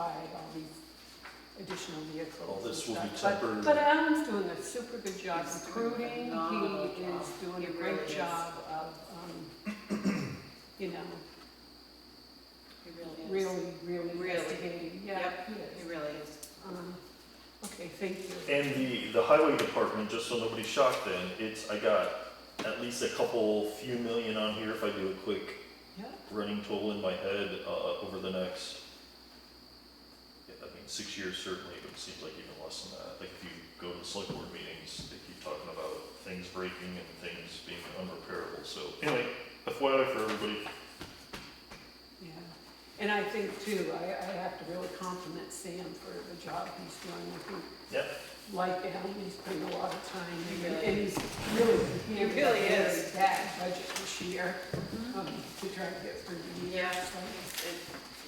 justified all these additional vehicles. All this and will be stuff. tempered. But Alan's doing a super good job He's doing a recruiting, phenomenal he job. is doing He a great really is. job of, you know, He really is. really Really. investigating, yeah, Yep, he is. he really is. Okay, thank you. And the highway department, just so nobody's shocked then, I got at least a few million on here if I do a quick Yeah, running total in my head, over the next, I mean, 6 years certainly, but it seems like even less than that. Like if you go to the select board meetings, they keep talking about things breaking and things being unrepairable. So anyway, FYI for everybody. yeah. And I think too, I have to really compliment Sam for the job he's doing. I think, Yep. like Alan, he's putting a lot of time He in, really and he's really, He really a is. very bad budget this year, to try to get through the year. Yeah. So,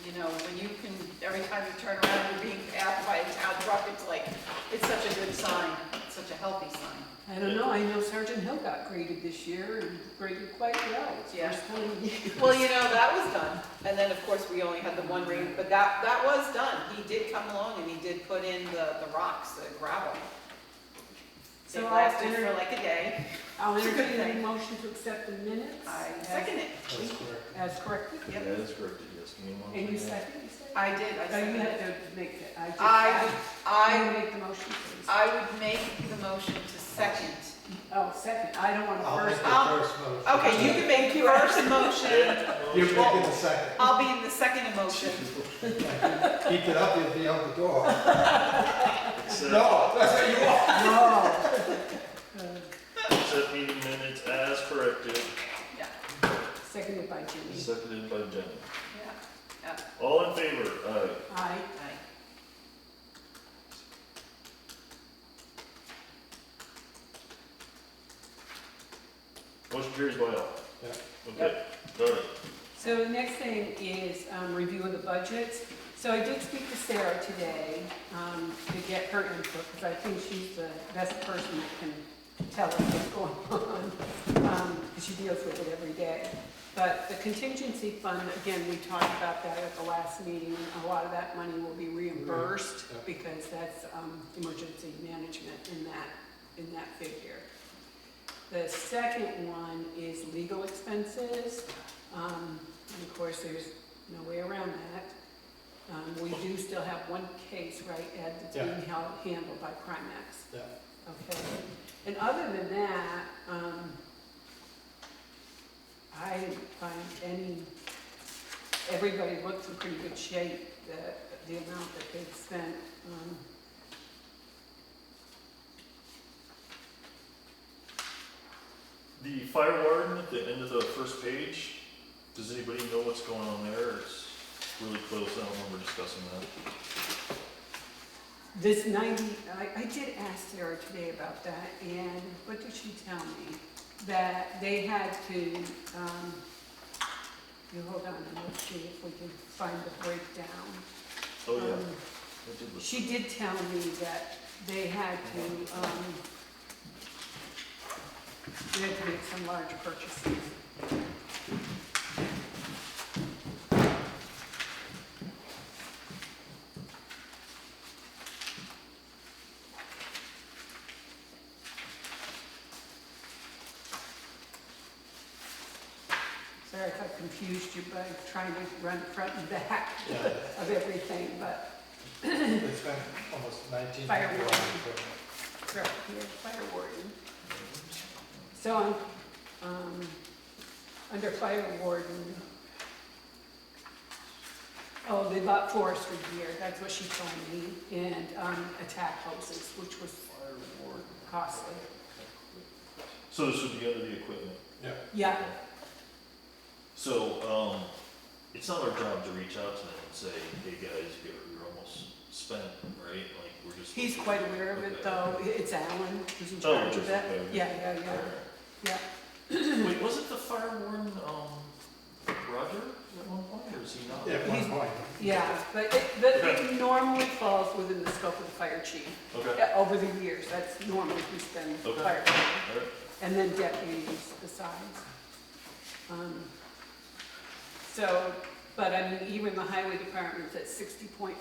You know, when you can, every time you turn around, you're being asked by a town truck, it's like, it's such a good sign, it's such a healthy sign. I don't know, I know Sergeant Hill got graded this year and graded quite well. It's Yeah. first time in years. Well, you know, that was done, and then of course we only had the one rain, but that was done. He did come along and he did put in the rocks, the gravel. It So lasted for like a day. I'll It's a good entertain a thing. motion to accept the minutes. I second it. That's correct. As corrected. Yep. Yeah, that's correct, yes. Give me one And you second. second, you said? I did, I Oh, you seconded have it. to make it, I I would, make the motion, please. I would make the motion to second. Oh, second, I don't want to I'll make first. the I'll- first motion. Okay, you can make your first motion. You're making the second. I'll be in the second motion. Keep it up, you'll be out the door. Accept- No, that's what you want. No. Accept meeting minutes as corrected, Yeah, Seconded by Jimmy. seconded by Jenny. yeah. All in favor? Aye. Aye. Aye. Motion carries by all. Yeah. Okay, got it. So the next thing is review of the budgets. So I did speak to Sarah today to get her input, because I think she's the best person that can tell us what's going on, because she deals with it every day. But the contingency fund, again, we talked about that at the last meeting. A lot of that money will be reimbursed, Yeah. because that's emergency management in that figure. The second one is legal expenses. And of course, there's no way around that. We do still have one case, right, Ed, that's Yeah. being handled by Primex. Yeah. Okay. And other than that, I didn't find everybody looks in pretty good shape, the amount that they've spent. The fire warden at the end of the first page, does anybody know what's going on there? It's really close, I don't remember discussing that. This 90, I did ask Sarah today about that, and what did she tell me? That they had to, you hold on, and let's see if we can find the breakdown. Oh, yeah. Um, I did listen. She did tell me that they had to make some large purchases. Sorry if I confused you by trying to run front and back Yeah. of everything, but It's been almost 19. Fire years. right here, fire warden. So, under fire warden, oh, they bought forestry gear, that's what she told me, and, attack hoses, which was Fire warden. costly. So this would be under the equipment. Yeah. Yeah, So, it's not our job to reach out to them and say, hey guys, you're almost spent, right? Like, we're just. he's quite aware of it, Okay. though, it's Alan who's in Oh, charge of just, that. okay. Yeah, yeah. Wait, wasn't the fire warden, Roger at one point, or is he not? Yeah, He's- 1 point. Yeah, but it normally falls within the scope of the fire chief. Okay, Yeah, over the years, that's normally who's been Okay. fire, alright. and then deputies besides. So But I mean, even the highway department's at 60.5%,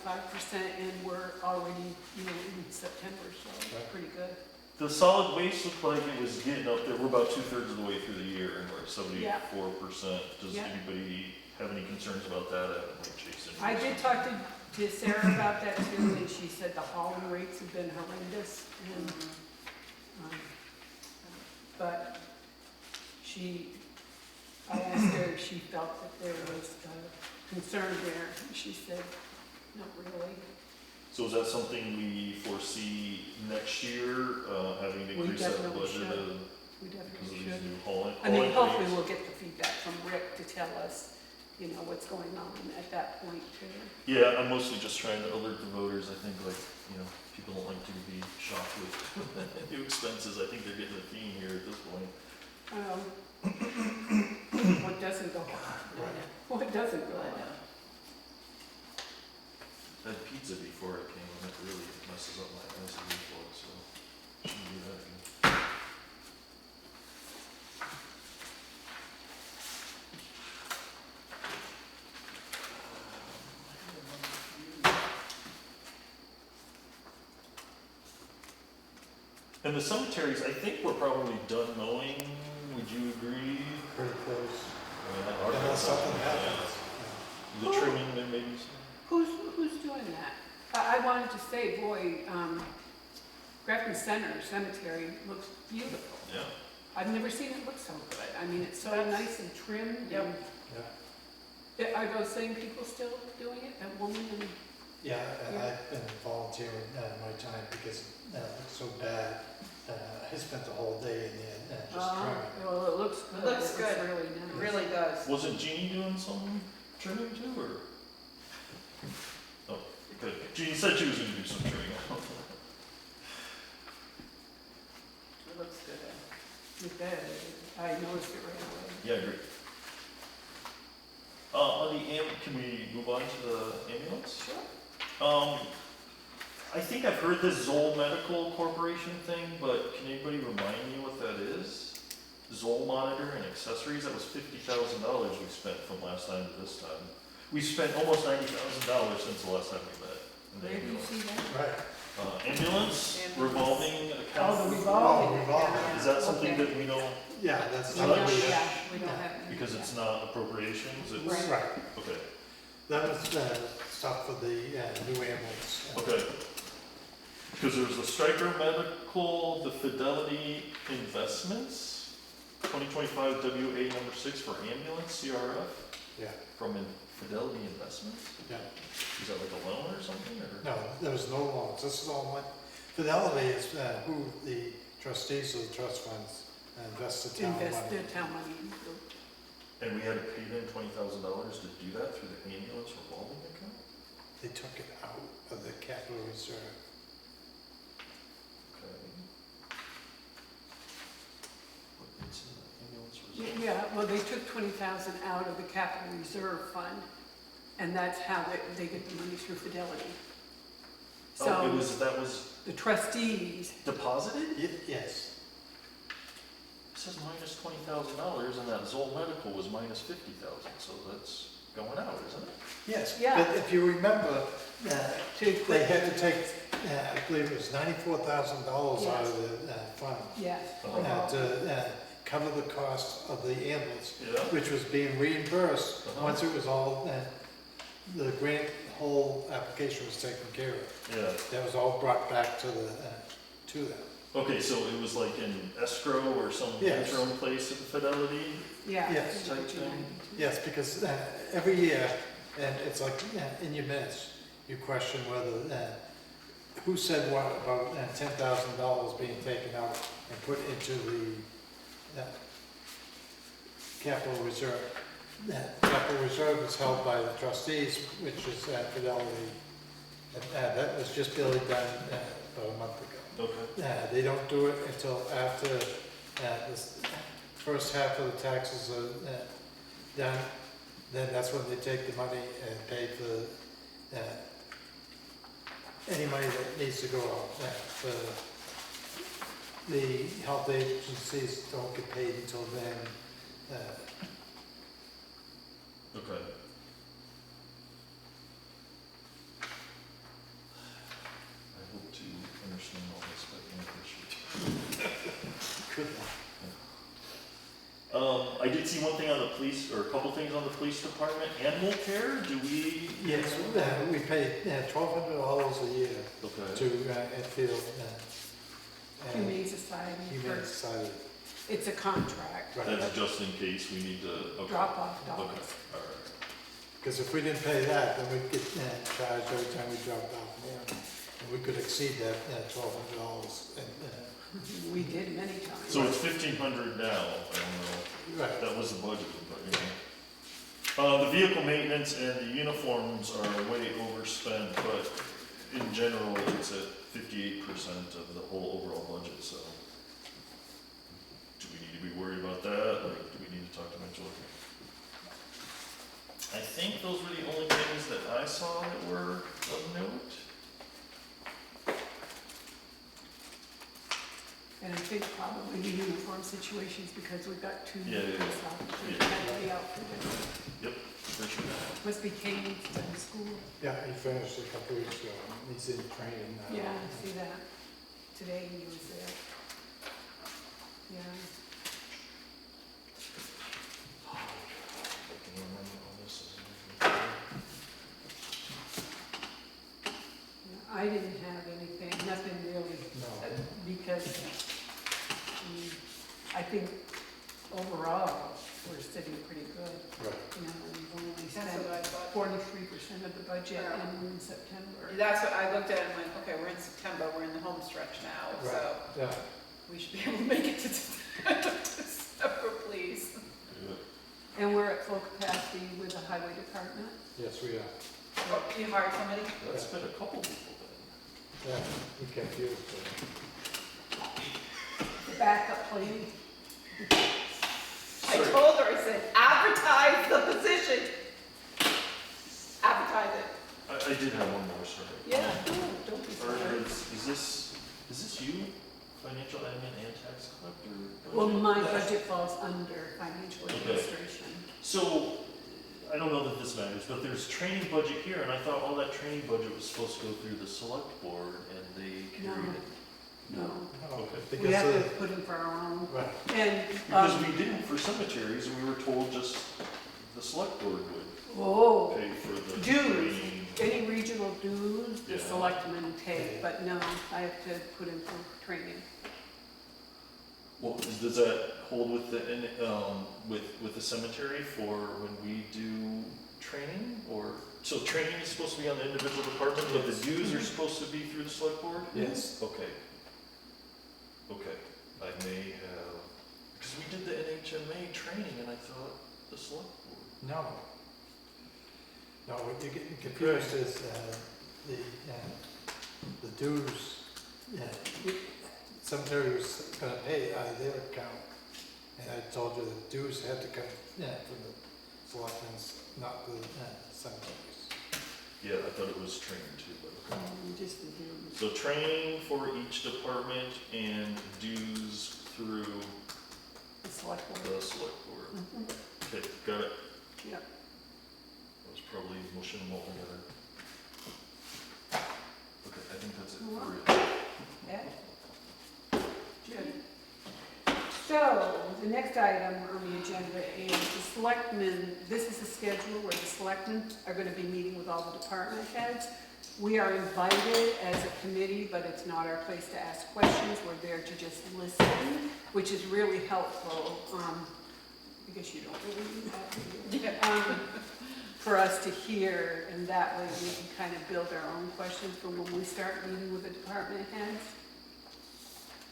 and we're already, you know, in September, so it's Right. pretty good. The solid waste looked like it was getting up there. We're about 2/3 of the way through the year, and we're at 74%. Does Yeah. anybody have any concerns about that? I haven't like chased it. I did talk to Sarah about that too, and she said the hauling rates have been horrendous, and, um, but I asked her if she felt that there was concern there, and she said, not really. So is that something we foresee next year, having to We increase that definitely budget should. We because definitely of these should. new hauling? I mean, hauling hopefully rates? we'll get the feedback from Rick to tell us, you know, what's going on at that point too. Yeah, I'm mostly just trying to alert the voters. I think like, you know, people don't like to be shocked with new expenses. I think they're getting the theme here at this point. What doesn't go on? What doesn't go I on? know. I had pizza before I came, and it really messes up my acid reflux, so shouldn't do that again. And the cemeteries, I think we're probably done mowing. Would you agree? Pretty close. I mean, our- Unless something happens. The trimming, then maybe some. Who's doing that? I wanted to say, boy, Grafton Center Cemetery looks beautiful. Yeah. I've never seen it look so good. I mean, it's so nice and trimmed. Yep. and- Are those same people still doing it, that woman and? Yeah, and Yeah. I've been volunteering my time because it looks so bad. I spent the whole day in there just trimming. Well, it looks good. It looks good. really It nice. really does. Wasn't Jeannie doing some trimming too, or? Oh, good. Jeannie said she was gonna do some trimming. It looks good. With that, I noticed it right away. Yeah, great. On the can we move on to the ambulance? Sure. I think I've heard this Zoll Medical Corporation thing, but can anybody remind me what that is? Zoll monitor and accessories, that was $50,000 we spent from last time to this time. We spent almost $90,000 since the last time we met. in the Where do you ambulance. see that? Right. Ambulance, Ambulance. revolving Oh, the account, revolving. revolving. account. is that something Okay. that we don't, Yeah, that's. We How don't, much? yeah, we don't have. any, because it's not appropriations, it's, Right. Right. okay, That was stuff for the new ambulance. okay. Because there's the Stryker Medical, the Fidelity Investments, 2025 WA number 6 for ambulance, CRF, Yeah, from Fidelity Investments? yeah. Is that like a loan or something, or? No, there was no loans. This is all money. Fidelity is who the trustees of the trust funds invest the town Invest the money. town money. And we had to pay them $20,000 to do that through the ambulance revolving account? They took it out of the capital reserve. Okay. But it's in the ambulance reserve. Yeah, well, they took 20,000 out of the capital reserve fund, and that's how they get the money through Fidelity. Oh, it So was, that was the trustees, deposited? Yes. It says minus $20,000, and that Zoll Medical was minus $50,000, so that's going out, isn't it? Yes, Yeah. but if you remember, to. they had to take, I believe it was $94,000 out of the fund Yes. to cover the cost of the ambulance, Yeah. which was being reimbursed Uh-huh. once it was all, the grant, whole application was taken care of. Yeah. That was all brought back to them. Okay, so it was like in escrow or some Yes. interim place at the Fidelity? Yeah. Yes. Type thing. Yes, because every year, and it's like in your minutes, you question whether, who said what about $10,000 being taken out and put into the capital reserve. Capital reserve is held by the trustees, which is Fidelity. And that was just barely done about a month ago. Okay. They don't do it until after this first half of the taxes are done. Then that's when they take the money and pay for any money that needs to go out. The health agencies don't get paid until then. Okay. Good. I did see one thing on the police, or a couple things on the police department, animal care, do we? Yes, we pay $1,200 a year Okay. to Enfield and Humane Society. Humane for- Society. It's a contract, Right. That's just in case we need to, okay. drop off Okay, dogs. alright. Because if we didn't pay that, then we'd get charged every time we dropped off mail. And we could exceed that $1,200. We did many times. So it's 1,500 now, I don't know. Right. That was the budget, but, you know. The vehicle maintenance and the uniforms are way overspent, but in general, it's at 58% of the whole overall budget, so. Do we need to be worried about that, like, do we need to talk to Mitchell? I think those were the only things that I saw that were of note. And I think probably the uniform situations, because we've got two Yeah, yeah, police yeah. officers Yeah. kind of the outfit. Yep, for sure. Must be Kane's in school. Yeah, he finished a couple weeks ago. He's in training now. Yeah, I see that. Today he was there. Yeah. I can remember all this. Yeah, I didn't have anything, nothing really, No. because I think overall, we're sitting pretty good. Right. You know, we've only That's spent what I thought. 43% of the budget Yeah. and we're in September. That's what I looked at and went, okay, we're in September, we're in the home stretch now, so Right. Yeah. we should be able to make it to December, please. Good. And we're at full capacity with the highway department. Yes, we are. Oh, you hired somebody? That's been a couple people then. Yeah, we confused. The backup plan. I told her, I said, advertise the position. Advertise it. I did have one more, sorry. Yeah, don't be Or sorry. is this you, financial admin and tax collector? Well, budget? my budget falls under financial Okay. administration. So, I don't know that this matters, but there's training budget here, and I thought all that training budget was supposed to go through the select board, and they carried No. it. No, Okay. we have to put in for our own. Right. And, Because we didn't for cemeteries, and we were told just the select board would oh, pay for the dues, training. any regional dues, the Yeah. selectmen take, but no, I have to put in for training. Well, does that hold with with the cemetery for when we do training, or, so training is supposed to be on the individual department, but the dues are supposed to be through the select board? Yes. Okay. Okay, I may have, because we did the NHMA training and I thought the select board. No. No, what you're getting confused is the dues, cemetery was gonna pay out of their account. And I told you the dues had to come from the selectmen's, not the cemeteries. Yeah, I thought it was training too, but okay. Just the dues. So training for each department and dues through The select board. the select board. Mhm. Okay, got it. Yep. That was probably mushing them all together. Okay, I think that's it Wow. for it. Yeah. Good. So, the next item on the agenda is the selectmen, this is the schedule where the selectmen are gonna be meeting with all the department heads. We are invited as a committee, but it's not our place to ask questions, we're there to just listen, which is really helpful, I guess you don't really need that, do you? For us to hear, and that way we can kind of build our own questions for when we start meeting with the department heads.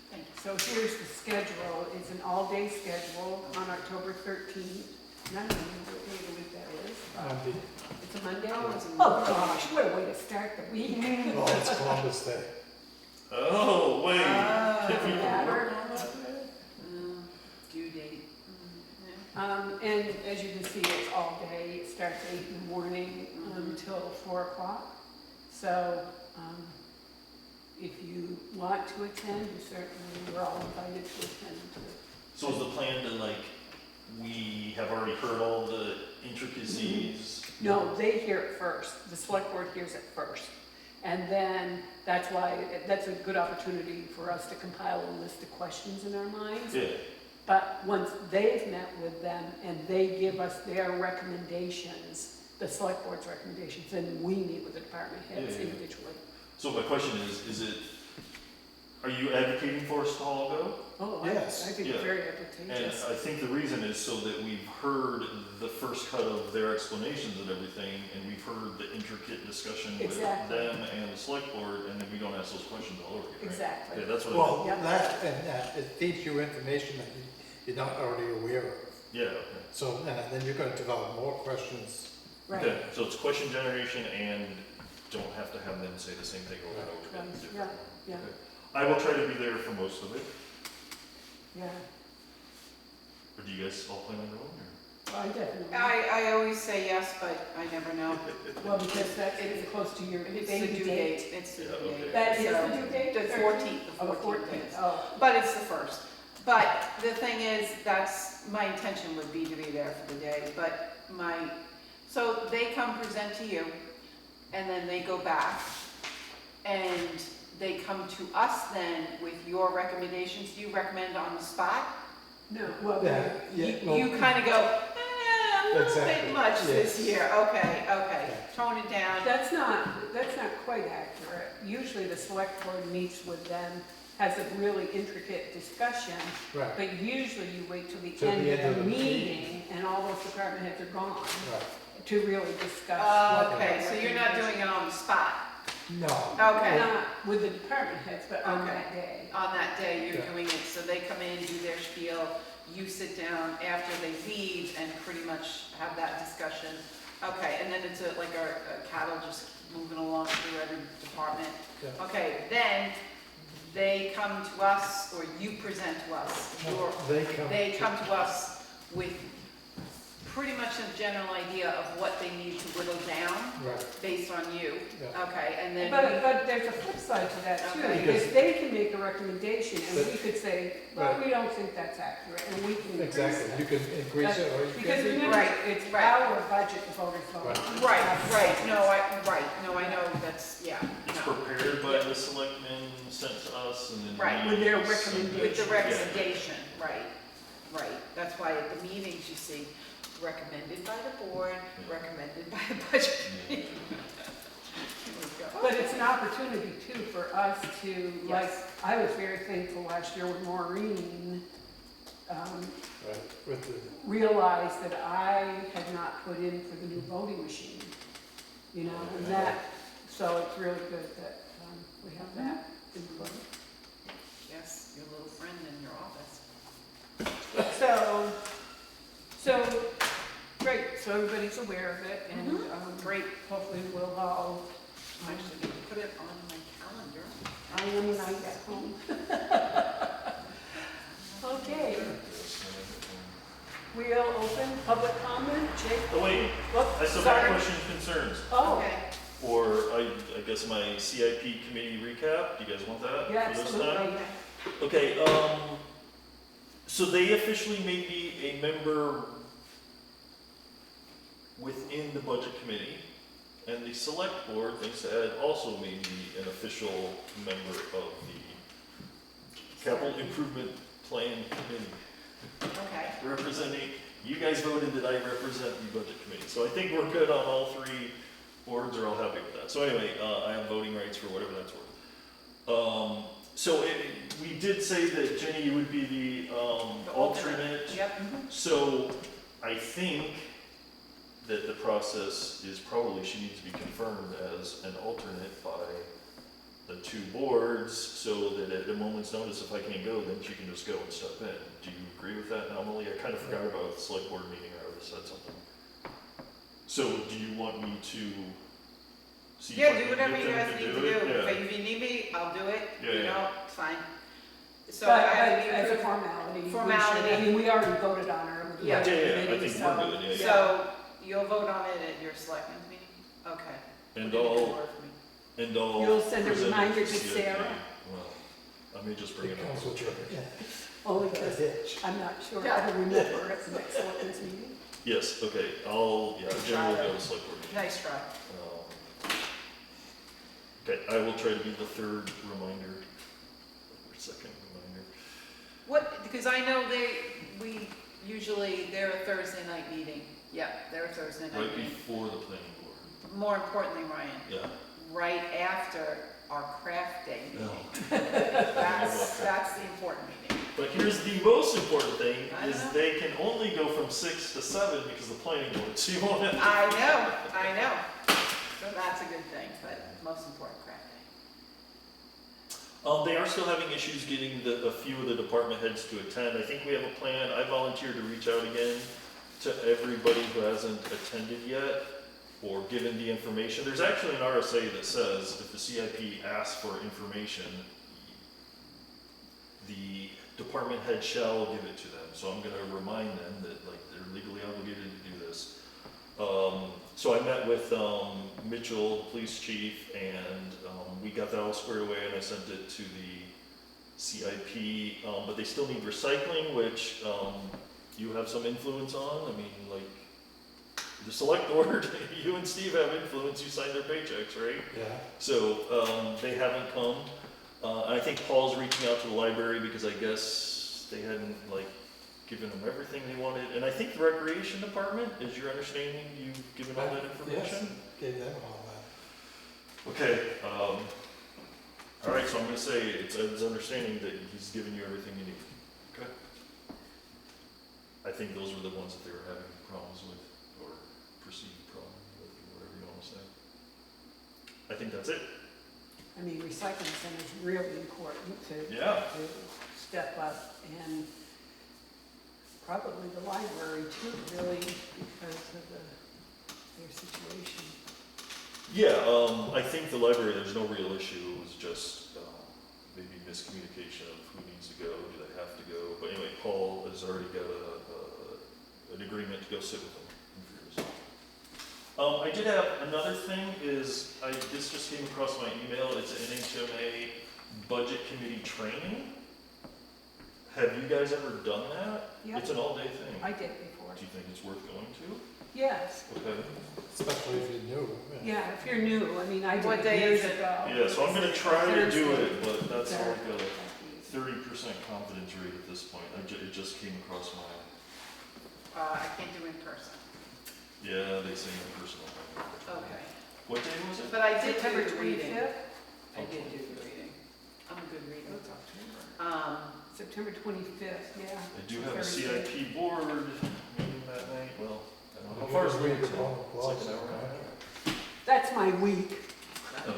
Thank you. So here's the schedule, it's an all-day schedule on October 13th. None of you know what day of the week that is. Monday. It's a Monday? Oh, it's a Oh, Monday. gosh, what a way to start the week. Well, it's Columbus Day. Oh, wait. If you Doesn't matter. work on that day? Due date. And as you can see, it's all day, it starts 8 in the morning until 4 o'clock. So, if you want to attend, you certainly, we're all invited to attend to it. So is the plan to like, we have already heard all the intricacies? No, they hear it first, the select board hears it first. And then that's why, that's a good opportunity for us to compile a list of questions in our minds. Yeah, But once they've met with them and they give us their recommendations, the select board's recommendations, then we meet with the department heads Yeah. individually. so my question is it, are you advocating for us to all go? Oh, Yes. I think Yeah. it's very And advantageous. I think the reason is so that we've heard the first cut of their explanations and everything, and we've heard the intricate discussion with Exactly. them and the select board, and then we don't ask those questions all over again, right? Exactly. Yeah, that's what I Well, Yeah. that, and it feeds you information that you're not already aware of. yeah, okay. So, then you're gonna develop more questions. Right, Okay, so it's question generation and don't have to have them say the same thing over and over again. Right, Different. yeah. Okay. I will try to be there for most of it, yeah. or do you guys all plan on going, Well, I definitely. I always say yes, but I never know. Well, because that is close to your It's the baby due date. date, it's the Yeah, due okay. date. That is So, the due date? The 14th, Oh, the the 14th 14th, is. oh. But it's the first. But the thing is, that's, my intention would be to be there for the day, but so they come present to you, and then they go back, and they come to us then with your recommendations. Do you recommend on the spot? No, well, Yeah, well, You kind of go, a little Exactly, bit much this yes. year. Okay, tone it down. that's not quite accurate. Usually the select board meets with them, has a really intricate discussion, Right, but usually you wait till the Till the end of the meeting and all those department heads are gone right. to really discuss. what Okay, their so you're not doing it on the spot. No, Okay. Not with the department heads, but on Okay. that day. On that day, you're Yeah. doing it, so they come in, do their spiel, you sit down after they leave and pretty much have that discussion. Okay, and then it's like a cattle just moving along through every department. Yeah. Okay, then they come to us, or you present to us. no, They come to us with pretty much a general idea of what they need to whittle down right, based on you. yeah. Okay, and then But there's a flip side to that too, Okay. because they can make a recommendation and we But- could say, well, Right. we don't think that's accurate, and we can increase Exactly, you it. can increase it or you Because can. remember, Right, it's right. our budget the voters vote Right. on. Right, no, I know, that's, yeah, It's no. prepared by the selectmen, sent to us, and then. Right. we With their send it- recommendation. With the Yeah. recommendation, right. That's why at the meetings, you see, recommended by the board, recommended by the budget committee. Here we go. But it's an opportunity too for us to, like, Yes. I was very thankful last year when Maureen, Right, with the, realized that I had not put in for the new voting machine. You know, and that, so it's really good that, we have that input. Yes, your little friend in your office. So, great, so everybody's aware of it, and, Great. hopefully we'll all, I actually need to put it on my calendar. I am when I get home. Okay, we'll open public comment, Jake. Oh, wait, Whoops, I still have sorry. questions, concerns, Oh, Okay. or I guess my CIP committee recap, do you guys want that? yeah, for this time? absolutely. Okay, so they officially made me a member within the budget committee, and the select board, thanks to Ed, also made me an official member of the capital improvement plan committee, Okay. representing, you guys voted that I represent the budget committee, so I think we're good on all three boards, are all happy with that. So anyway, I have voting rights for whatever that's worth. So we did say that Jenny, you would be the alternate. Yep. So I think that the process is probably she needs to be confirmed as an alternate by the two boards, so that at a moment's notice, if I can't go, then she can just go and step in. Do you agree with that, Emily? I kind of forgot about the select board meeting, I already said something. So do you want me to see if I Yeah, can do whatever get you them guys need to do. Yeah. If you need me, I'll do it. Yeah, You yeah. know, it's fine. So But I as a formality. we Formality. should- I mean, we already voted on her. with the Yeah. budget Yeah, I committee, think so- we're good, yeah. So you'll vote on it at your selectmen's meeting? Okay. And Put it in I'll, order for me. and I'll. You'll send a present it reminder to to CIP. Sarah? Well, I may just bring the it up. council chair, yeah. Only A because hitch. I'm not sure, Yeah. I don't remember at the next selectmen's meeting. Yes, okay, I'll, yeah, generally go to select board meeting. Nice try. Okay, I will try to be the third reminder, or second reminder. What, because I know they're a Thursday night meeting. Yeah, they're a Thursday night Right meeting. before the planning board. More importantly, Ryan, Yeah. right after our craft day meeting. No. That's the important meeting. But here's the most important thing, I is know. they can only go from 6 to 7 because the planning board, so you won't have to. I know. So that's a good thing, but most important, craft day. They are still having issues getting a few of the department heads to attend. I think we have a plan. I volunteered to reach out again to everybody who hasn't attended yet or given the information. There's actually an RSA that says if the CIP asks for information, the department head shall give it to them. So I'm gonna remind them that like they're legally obligated to do this. So I met with Mitchell, the police chief, and we got that all squared away, and I sent it to the CIP, but they still need recycling, which you have some influence on. I mean, like, the select board, you and Steve have influence, you sign their paychecks, right? Yeah. So they haven't come. And I think Paul's reaching out to the library because I guess they hadn't like given them everything they wanted. And I think the recreation department, is your understanding, you've given all that information? Yes, gave them all that. Okay, all right, so I'm gonna say it's Ed's understanding that he's given you everything you need. Okay. I think those were the ones that they were having problems with, or perceived problems with, or whatever you wanna say. I think that's it. I mean, recycling center is really important to Yeah. step up, and probably the library too, really, because of their situation. Yeah, I think the library, there's no real issue, it was just maybe miscommunication of who needs to go, do they have to go. But anyway, Paul has already got an agreement to go sit with them in Freedom's. I did have another thing, this just came across my email, it's an NHMA budget committee training. Have you guys ever done that? Yep. It's an all-day thing. I did before. Do you think it's worth going to? Yes, Okay. Especially if you're new. yeah, if you're new, I mean, I did What it day years is it? ago. Yeah, so I'm gonna try to do Thursday. it, but that's like a Thursday. 30% confidence rate at this point. It just came across my, I can't do in person. yeah, they say in person. Okay. What day was it? But I did September do the reading. 25th? I did do the reading. I'm a good reader. It's October. September 25th, yeah. I do have a Thursday. CIP board meeting that night, well, I don't know. How You far is can read Wilmington? your own It's like an clause. hour and a half. That's my week. Oh.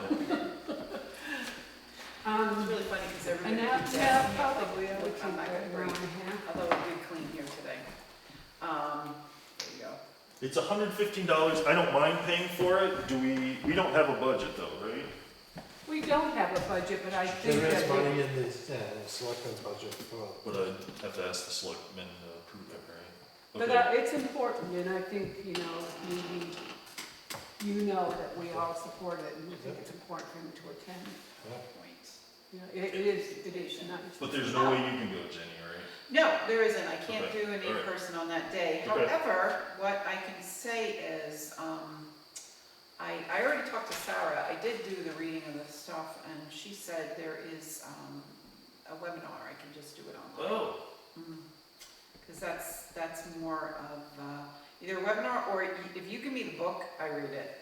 It's really funny because everybody And now, keeps yeah, asking me, I probably, I think, would what keep time I that could around break. a half. Although it did clean here today. There you go. It's $115. I don't mind paying for it. We don't have a budget though, right? We don't have a budget, but I think There is that money we, in the selectmen's budget for. But I'd have to ask the selectmen to approve it, right? but Okay. it's important, and I think, you know, you know that we all support it, and we think it's important for him to attend. Points. You know, it is nice. But there's no way you can go, Jenny, right? No, there isn't. I can't Okay. do an All right. in-person on that day. Okay. However, what I can say is, I already talked to Sarah. I did do the reading of the stuff, and she said there is a webinar. I can just do it online. Oh, Because that's more of either a webinar, or if you give me the book, I read it.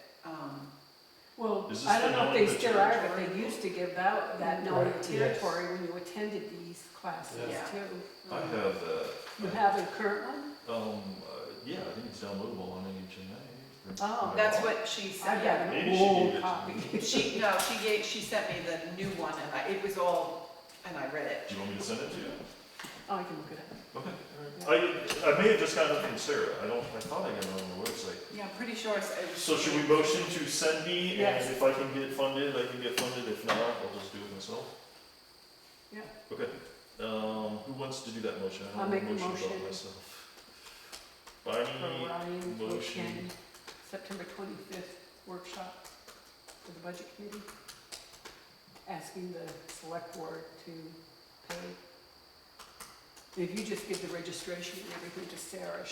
Well, Is this I don't the know if knowing they the still are, but territory? they used to give out that knowing the Right, yes. territory when you attended these classes Yeah. too. I have that. You have a current one? Yeah, I think it's downloadable on NHMA. Oh. That's what she I said. got Maybe an she gave old it to copy. She sent me the new one, and it was all, and I read it. Do you want me to send it to you? Oh, I can look it up. Okay, all right. I may have just gotten it from Sarah. I thought I got it on the website. Yeah, I'm pretty sure it was. So should we motion to send me, Yes. and if I can get funded, I can get funded. If not, I'll just do it myself? Yeah. Okay. Who wants to do that motion? I I'll don't make have the motion about motion. myself. For Bonnie, Ryan to motion. attend September 25th workshop for the budget committee, asking the select board to pay. If you just give the registration and everything to Sarah,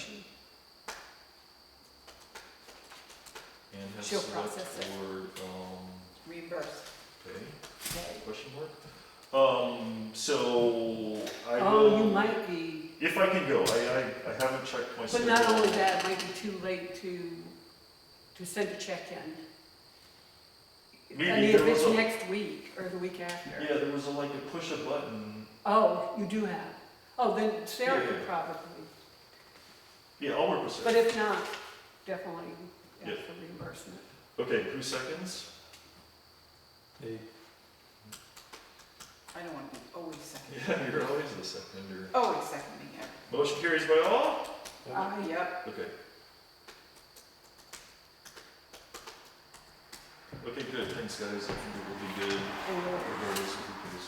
and has she'll select process it. board, Reimbursed. work. So I Oh, will, you might be, if I can go, I haven't checked my but schedule. not only that, it might be too late to send a check in. Maybe I mean, there if it's was a- next week or the week after. Yeah, there was a, like a push a button. Oh, you do have. Oh, then Sarah Yeah, could yeah. probably, Yeah, I'll work with but Sarah. if not, definitely Yeah. ask for reimbursement. Okay, who seconds? Hey, I don't want to be always second. Yeah, you're always the seconder. Always seconding it. Motion carries by all? Yep. Okay. Okay, good, thanks guys, I think it will be good, regardless of who pays.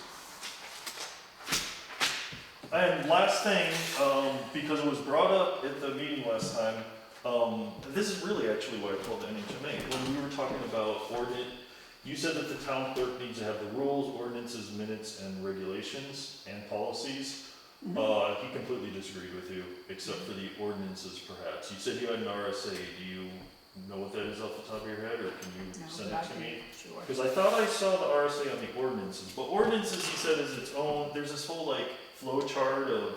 And last thing, because it was brought up at the meeting last time, this is really actually what I called the NHMA, when we were talking about ordinance, you said that the town clerk needs to have the rules, ordinances, minutes, and regulations, and policies. He completely disagreed with you, except for the ordinances perhaps. You said you had an RSA, do you know what that is off the top of your head, or can you No, send but it I to me? can, sure. Because I thought I saw the RSA on the ordinances, but ordinances, he said, is its own, there's this whole like flow chart of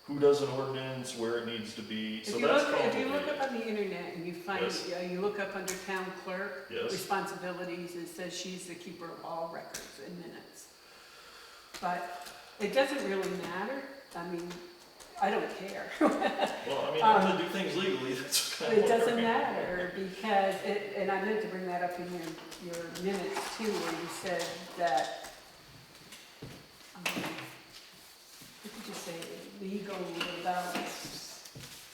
who does an ordinance, where it needs to be, so If you that's look, if you complicated. look up on the internet and you find, Yes. you look up under town clerk, Yes, responsibilities, it says she's the keeper of all records and minutes. But it doesn't really matter, I mean, I don't care. well, I mean, I'm gonna do things legally, that's kind of. It doesn't matter because it, and I meant to bring that up in your minutes too, where you said that, what did you say, legal about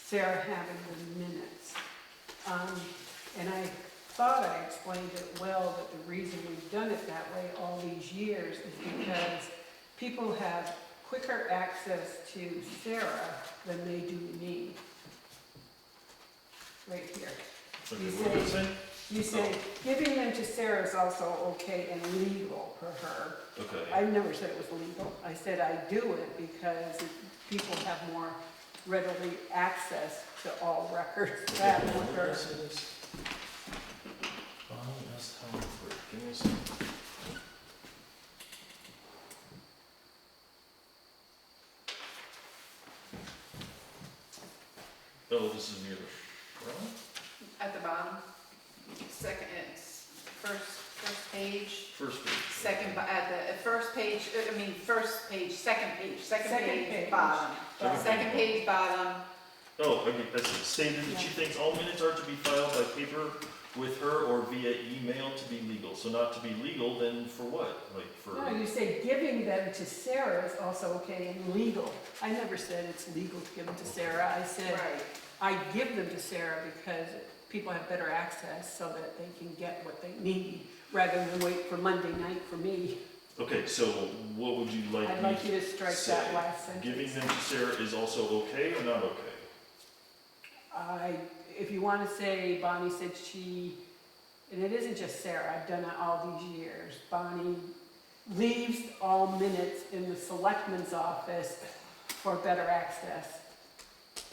Sarah having the minutes. And I thought I explained it well, that the reason we've done it that way all these years is because people have quicker access to Sarah than they do me. Right here. Okay, You what did it say? You say, giving them to Sarah is also okay and legal for her. Okay. I never said it was legal. I said I do it because people have more readily access to all records than Okay, with what her. is this? That's town clerk, give me a second. Oh, this is near the front? At the bottom, second, it's first page, First page. at the first page, second page, Second page. bottom. Second Second page, bottom, Oh, okay, that's it. Stated that she thinks all minutes are to be filed by paper with her or via email to be legal. So not to be legal, then for what? Like for, No, you say giving them to Sarah is also okay and legal. I never said it's legal to give them to Sarah. I said right. I give them to Sarah because people have better access so that they can get what they need, rather than wait for Monday night for me. okay, so what would you like I'd me like you to strike say, that last sentence. giving them to Sarah is also okay or not okay? If you want to say, Bonnie said she, and it isn't just Sarah, I've done it all these years. Bonnie leaves all minutes in the selectman's office for better access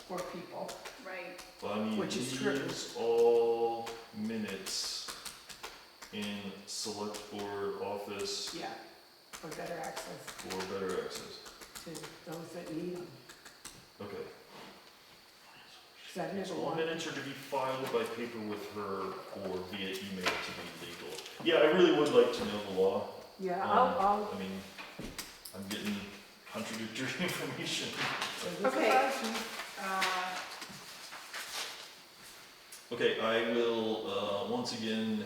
for people. Right. Bonnie Which is true. leaves all minutes in select board office Yeah, for better access for better access. to those that need them. Okay. 'Cause I've never So all wanted. minutes are to be filed by paper with her or via email to be legal. Yeah, I really would like to know the law. Yeah, I mean, I'm getting contradictory information. Okay. I'll. Okay, I will, once again,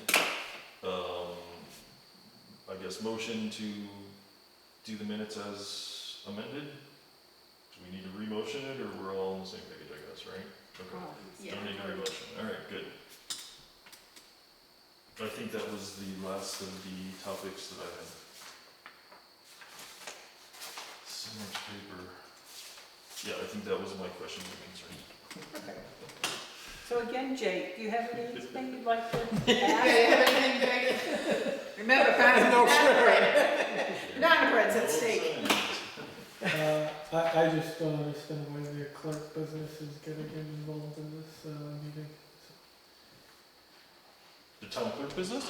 I guess motion to do the minutes as amended? Do we need to re-motion it, or we're all on the same page, I guess, right? Okay. Yeah. Don't need a re-motion, alright, good. I think that was the last of the topics that I had. So much paper. Yeah, I think that was my questions and concerns. Okay. So again, Jake, do you have anything you'd like to Yeah, add? you have anything, Jake? Remember, non-credits at stake. I just don't understand why the clerk business is gonna get involved in this meeting. The town clerk business?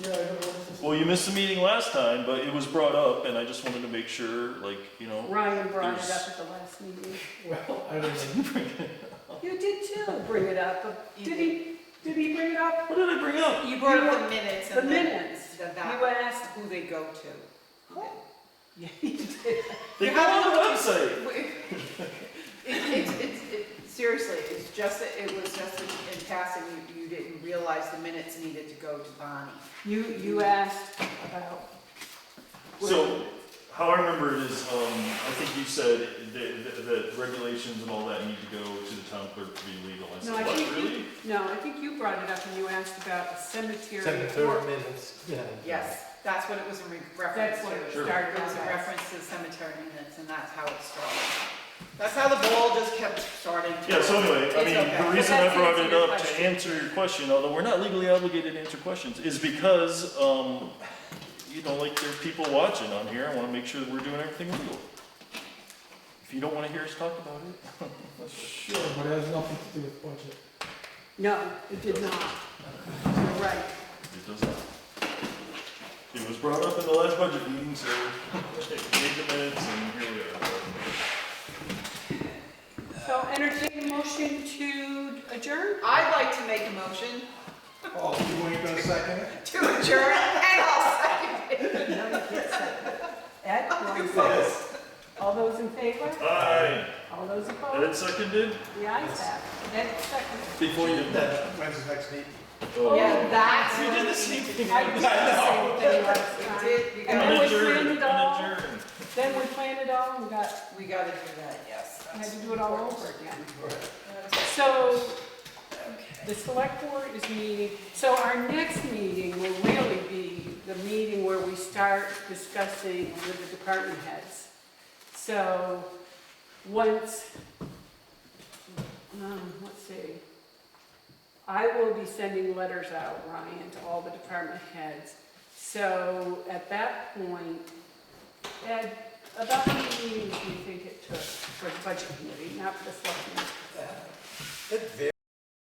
Yeah, I don't know what this is. Well, you missed the meeting last time, but it was brought up, and I just wanted to make sure, like, you know. Ryan brought it There's- up at the last meeting. Well, I don't know. You did too bring it up, but did he bring it up? What did I bring up? You brought up the minutes The and minutes. the You that, asked, who they go to. yeah, you did. They You go have on to the look- website. Seriously, it's just, that it was just in passing, you didn't realize the minutes needed to go to Bonnie. You asked about. So, how I remember it is, I think you said that regulations and all that need to go to the town clerk to be legal. I said, No, I what, think really? I think you brought it up and you asked about the cemetery. Cemetery minutes, yeah. Yes, that's what it was in reference That's what to. it Sure. started It was out a as. reference to the cemetery minutes, and that's how it started. That's how the ball just kept starting to. Yeah, so anyway, I It's mean, okay. the reason I But brought that's it your up to question. answer your question, although we're not legally obligated to answer questions, is because, you know, like there are people watching on here, I wanna make sure that we're doing everything legal. If you don't wanna hear us talk about it, that's Sure, but it has nothing to do with budget. No, it did not. You're right. It does not. It was brought up in the last budget meeting, so made the minutes, and here we are. So entertain a motion to adjourn? I'd like to make a motion Oh, you weren't gonna second it? to adjourn, and I'll second it. No, you can't second it. Ed, you want to second? Yes. All those in favor? Aye. All those Ed opposed? seconded? The ayes have it. Ed seconded. Before you. When's the next meeting? Oh. Yeah, that's. We what did the we same need to thing. do. I did the same thing last We time. did, we And got, then we Unadjourned, planned it all. unadjourned. Then we planned it all and we gotta do that, yes. had that's to do it all important. over again. That's- So Okay. the select board is meeting, so our next meeting will really be the meeting where we start discussing with the department heads. So, once, let's see, I will be sending letters out, Ryan, to all the department heads. So, at that point, Ed, about how many meetings do you think it took for the budget committee, not for the selectmen? It